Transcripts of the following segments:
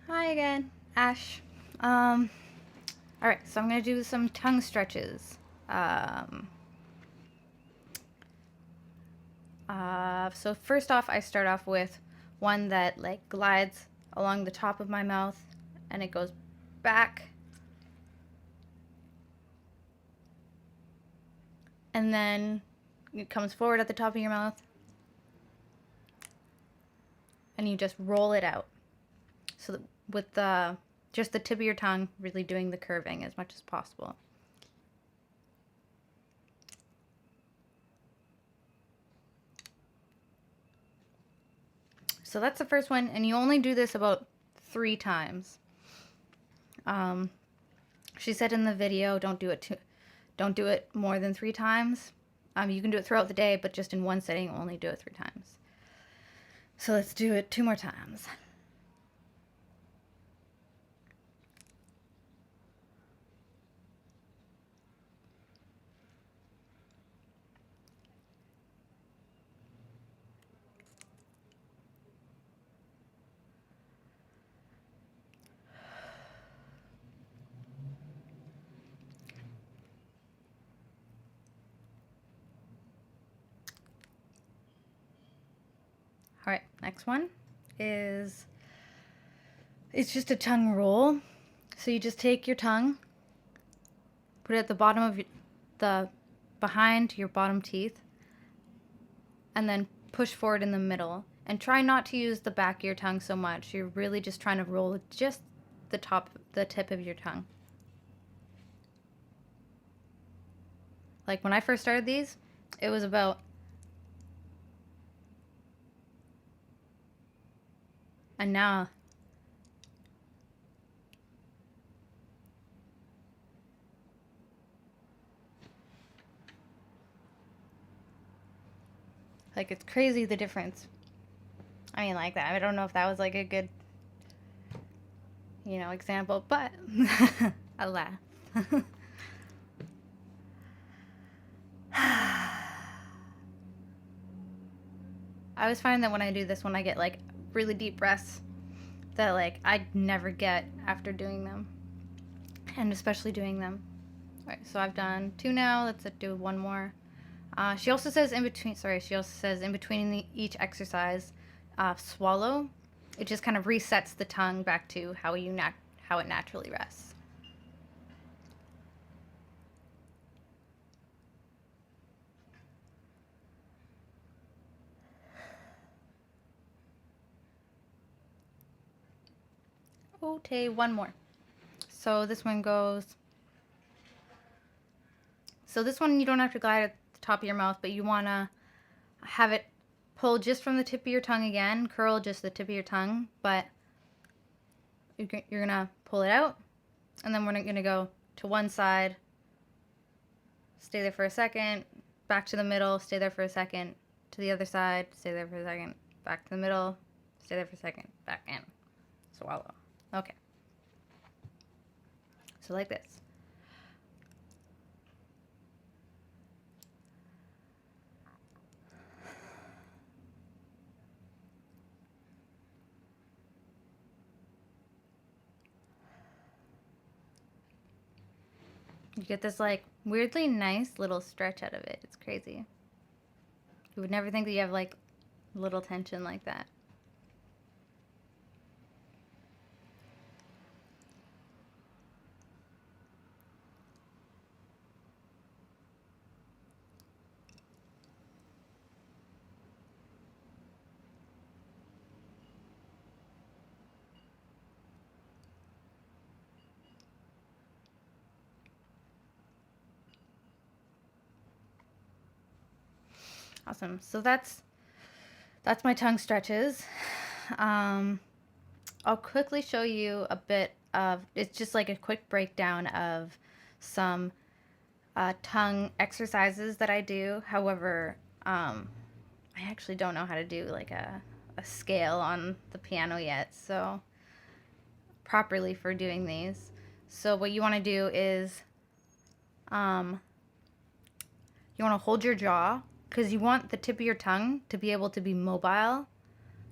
Hi again, Ash. All right, so I'm gonna do some tongue stretches. Um, so first off, I start off with one that like glides along the top of my mouth, and it goes back, and then it comes forward at the top of your mouth, and you just roll it out. So that with the just the tip of your tongue, really doing the curving as much as possible. So that's the first one, and you only do this about 3 times. Um, she said in the video, don't do it more than 3 times. You can do it throughout the day, but just in one sitting, only do it 3 times. So let's do it 2 more times. All right, next one is it's just a tongue roll. So you just take your tongue, put it at the bottom of the behind your bottom teeth, and then push forward in the middle. And try not to use the back of your tongue so much. You're really just trying to roll just the tip of your tongue. Like when I first started these, it was about and now like it's crazy the difference. I mean, like that. I don't know if that was like a good, example, but I laugh. I always find that when I do this one, I get like really deep breaths that like I never get after doing them, and especially doing them. All right, so I've done 2 now. Let's do one more. She also says in between. Sorry, she also says in between each exercise, swallow. It just kind of resets the tongue back to how it naturally rests. Okay, one more. So this one goes. So this one you don't have to glide at the top of your mouth, but you want to have it pull just from the tip of your tongue again, curl just the tip of your tongue, but you're going to pull it out, and then we're going to go to one side, stay there for a second, back to the middle, stay there for a second, to the other side, stay there for a second, back to the middle, stay there for a second, back in, swallow. Okay. So like this. You get this like weirdly nice little stretch out of it. It's crazy. You would never think that you have like little tension like that. Awesome. So that's my tongue stretches. I'll quickly show you a bit of, it's just like a quick breakdown of some tongue exercises that I do. However, I actually don't know how to do like a scale on the piano yet, so properly for doing these. So what you want to do is you want to hold your jaw because you want the tip of your tongue to be able to be mobile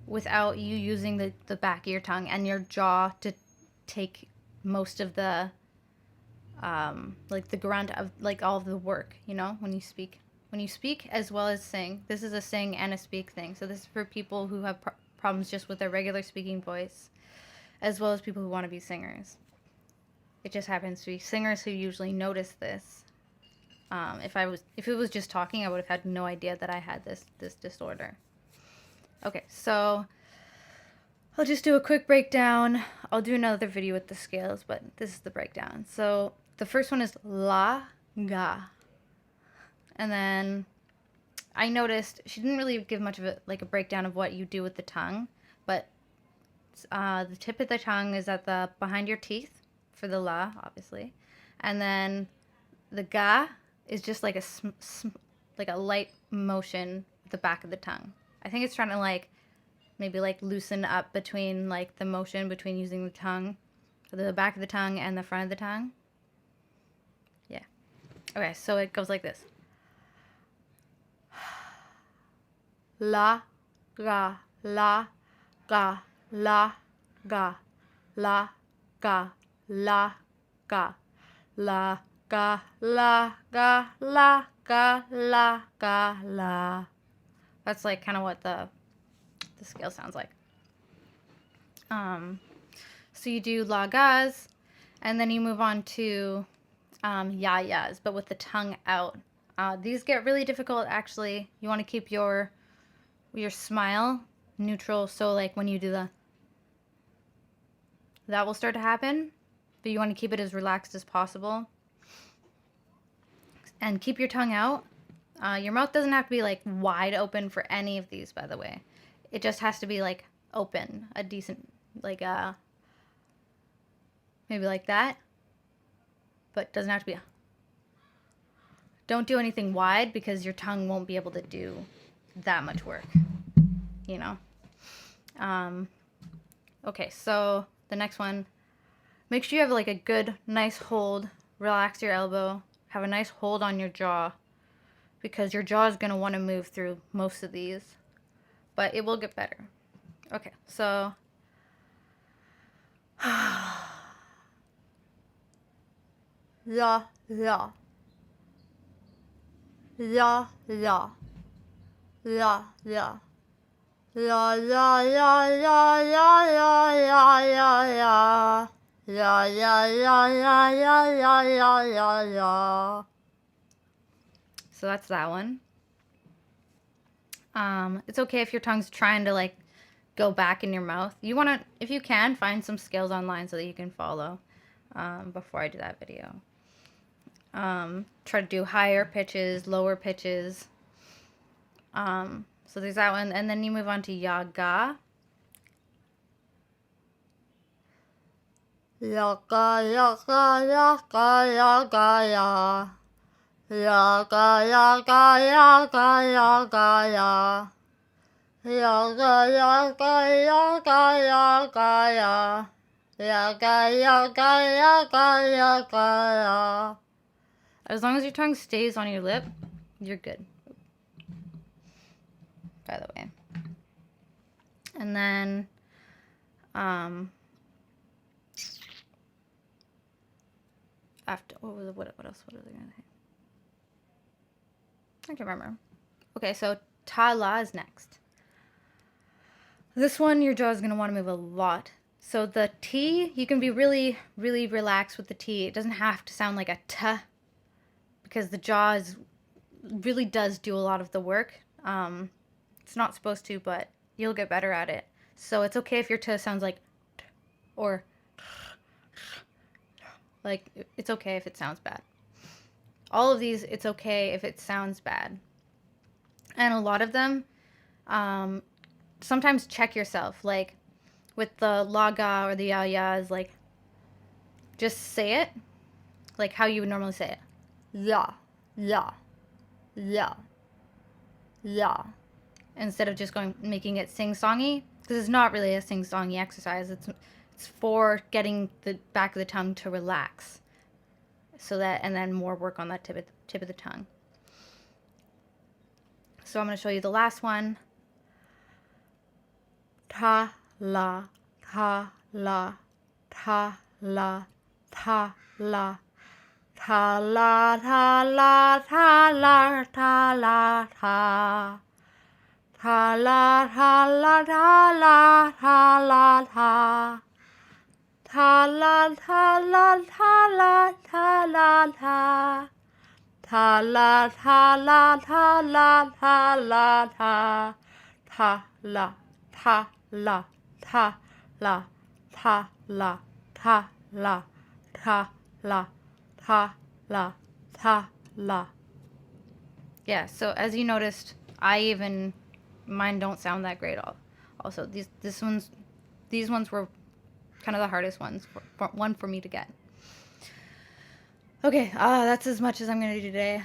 without you using the back of your tongue and your jaw to take most of the like the grunt of like all of the work, you know, when you speak. When you speak as well as sing. This is a sing and a speak thing. So this is for people who have problems just with their regular speaking voice, as well as people who want to be singers. It just happens to be singers who usually notice this. If it was just talking, I would have had no idea that I had this disorder. Okay, so I'll just do a quick breakdown. I'll do another video with the scales, but this is the breakdown. So the first one is la, ga. And then I noticed she didn't really give much of a breakdown of what you do with the tongue, but the tip of the tongue is at the behind your teeth for the la, obviously, and then the ga is just like a light motion with the back of the tongue. I think it's trying to maybe loosen up between the motion between using the tongue, the back of the tongue and the front of the tongue. Yeah. Okay, so it goes like this. La, ga, la, ga, la, ga, la, ga, la, ga, la, ga, la, ga, la, ga, la, ga, la. That's kind of what the scale sounds like. So you do la gas, and then you move on to ya yas, but with the tongue out. These get really difficult actually. You want to keep your smile neutral, so when you do that will start to happen, but you want to keep it as relaxed as possible. And keep your tongue out. Your mouth doesn't have to be wide open for any of these, by the way. It just has to be open, a decent maybe like that, but doesn't have to be don't do anything wide because your tongue won't be able to do that much work, you know. Okay, so the next one, make sure you have a good nice hold. Relax your elbow, have a nice hold on your jaw, because your jaw is going to want to move through most of these, but it will get better. Okay, so la la la la la la la la la la la la la la la la. So that's that one. It's okay if your tongue's trying to go back in your mouth. You want to, if you can, find some scales online so that you can follow before I do that video. Try to do higher pitches, lower pitches. So there's that one, and then you move on to yaga. Yaga, yaga, yaga, yaga, ya. Yaga, yaga, yaga, yaga, ya. Yaga, yaga, yaga, yaga, ya. Yaga, yaga, yaga, yaga, ya. As long as your tongue stays on your lip, you're good. By the way. And then after what else was I gonna say? I can't remember. Okay, so ta la is next. This one your jaw is gonna want to move a lot. So the T, you can be really, really relaxed with the T. It doesn't have to sound like a T, because the jaw really does do a lot of the work. It's not supposed to, but you'll get better at it. So it's okay if your T sounds like T, or it's okay if it sounds bad. All of these, it's okay if it sounds bad. And a lot of them, sometimes check yourself. With the la ga or the ya ya's, just say it how you would normally say it. Ya, ya, ya, ya. Instead of just making it sing-songy, because it's not really a sing-songy exercise. It's for getting the back of the tongue to relax, so that, and then more work on that tip of the tongue. So I'm going to show you the last one. ta la, ta la, ta la, ta la, ta la, ta la, ta la, ta la, ta. Ta la, ta la, ta la, ta la, ta. Ta la, ta la, ta la, ta la, ta. Ta la, ta la, ta la, ta la, ta. Ta la, ta la, ta la, ta la, ta la, ta la, ta la, ta la. Yeah, so as you noticed, mine don't sound that great. Also, these ones were kind of the hardest ones for me to get. Okay, that's as much as I'm gonna do today.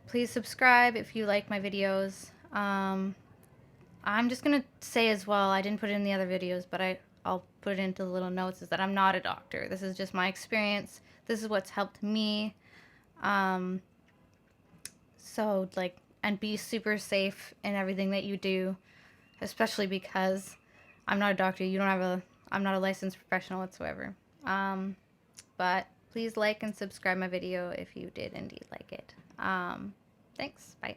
Please subscribe if you like my videos. I'm just gonna say as well, I didn't put it in the other videos, but I'll put it into the little notes, is that I'm not a doctor. This is just my experience. This is what's helped me. So like, and be super safe in everything that you do, especially because I'm not a doctor. I'm not a licensed professional whatsoever. But please like and subscribe my video if you did indeed like it. Thanks. Bye.